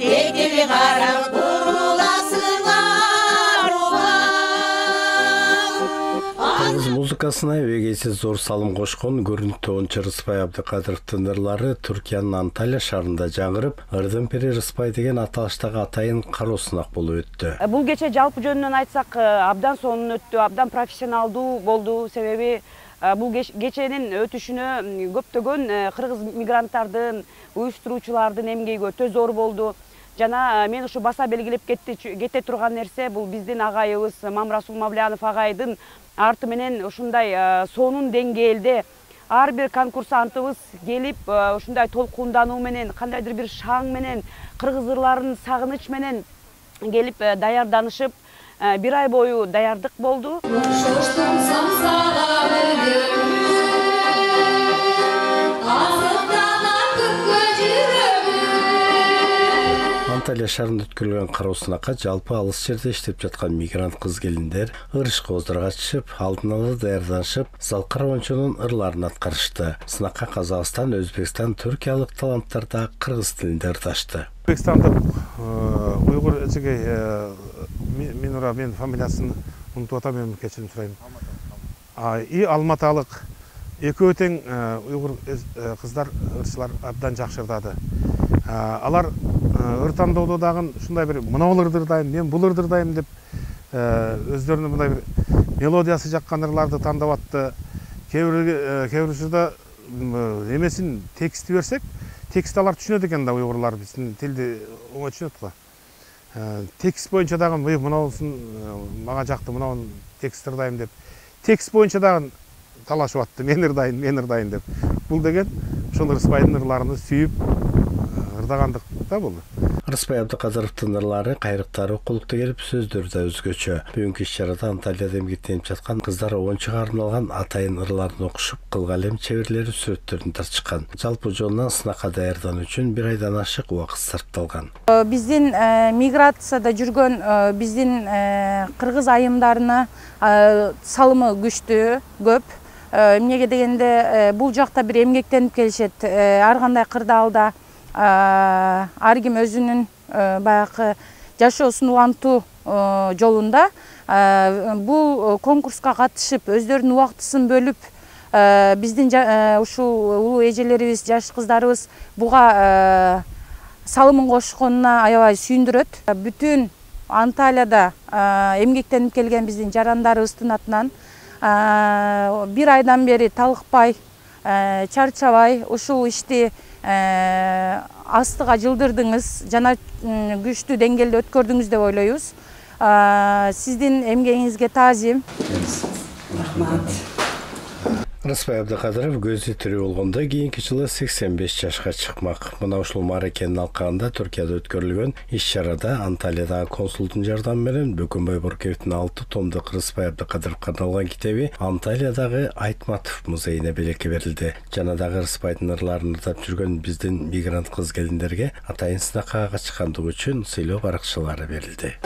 Текели қарап бұрыласыңар Кыргыз музыкасына эбегейсиз зор салым кошкон көрүнүктүү оончу Рыспай Абдыкадыровдун ырлары Түркиянын Анталия шаарында жаңырып, ырдын пери Рыспай деген аталыштагы атайын кароо сынак болуп өттү. Бул кече жалпы жөнүнөн айтсак, абдан сонун өттү, абдан профессионалдуу болду. Себеби бул кеченин өтүшүнө көптөгөн кыргыз мигранттардын, уюштуруучулардын эмгеги өтө зор болду. Жана мен ушу баса белгилеп кете турган нерсе бул биздин агайыбыз Мамрасул Мавлянов агайдын арты менен ушундай сонун деңгээлде ар бир конкурсантыбыз келип ушундай толкундануу менен, кандайдыр бир шаң менен, кыргыз ырларын сагыныч менен келип даярданышып, бир ай бою даярдык болду. Анталия шаарында өткөрүлгөн кароо сынакка жалпы алыс жерде иштеп жаткан мигрант кыз келиндер ырышкооздор катышып, алдын ала даярданышып, залкар оончунун ырларын аткарышты. Сынакка Казакстан, Өзбекстан, Түркиялык таланттар да кыргыз тилинде ырдашты. Өзбекстандык уйгур эчеги Минура, мен фамилиясын унутуп атам, мен кечирим сурайм. И алматалык экөө тең уйгур кыздар, ырчылар абдан жакшы ырдады. Алар ыр тандоодо дагы ушундай бир мына ырдырдайм, мен бул ырдырдайм деп өздөрүнүн мындай бир мелодиясы жаккан ырларды тандап атты. Кээ бирүсүдө эмесин тексти берсек, текст алар түшүнөт экен да, уйгурлар биздин тилди оңой түшүнөт го. Текст боюнча дагы мынаусын мага жакты, мынауну текст ырдайм деп. Текст боюнча дагы талашып атты, мен ырдайм деп. Бул деген ошол Рыспайдын ырларын сүйүп ырдагандык да бул. Рыспай Абдыкадыровдун ырлары, кайрыктары окулуктуу келип, сөздөрү да өзгөчө. Бүгүнкү иш-чарада Анталияда эмгектенип жаткан кыздар оончуга арналган атайын ырларын окушуп, кылгалем чеберлери сүрөттөрүн тартышкан. Жалпы жолунан сынакка даярдануу үчүн бир айдан ашык убакыт сарпталган. Биздин миграцияда жүргөн биздин кыргыз айымдарына салымы күчтүү, көп. Эмнеге дегенде бул жакта бир эмгектенип келишет. Ар кандай кырдаалда ар ким өзүнүн баягы жашоосун улантуу жолунда бул конкурска катышып, өздөрүнүн убактысын бөлүп, биздин ушул улуу эжелерибиз, жаш кыздарыбыз буга салымын кошконуна аябай сүйүндүрөт. Бүтүн Анталияда эмгектенип келген биздин жарандарыбыздын атынан бир айдан бери талыкпай, чарчабай ушул ишти астыга жылдырдыңыз, жана күчтүү деңгээлде өткөрдүңүз деп ойлойбуз. Сиздин эмгегиңизге таазим. Рахмат. Рыспай Абдыкадыров көзү тирүү болгондо кийинки жылы 85 жашка чыкмак. Мына ушул мааракенин алкагында Түркияда өткөрүлгөн иш-чарада Анталиядагы консулдун жардамы менен Бөкөнбай Боркеевдин 6 томдук Рыспай Абдыкадыровго арналган китеби Анталиядагы Айтматов музейине белекке берилди. Жана дагы Рыспайдын ырларын ырдап жүргөн биздин мигрант кыз келиндерге атайын сынакка катышкандыгы үчүн сыйлоо баракчалары берилди.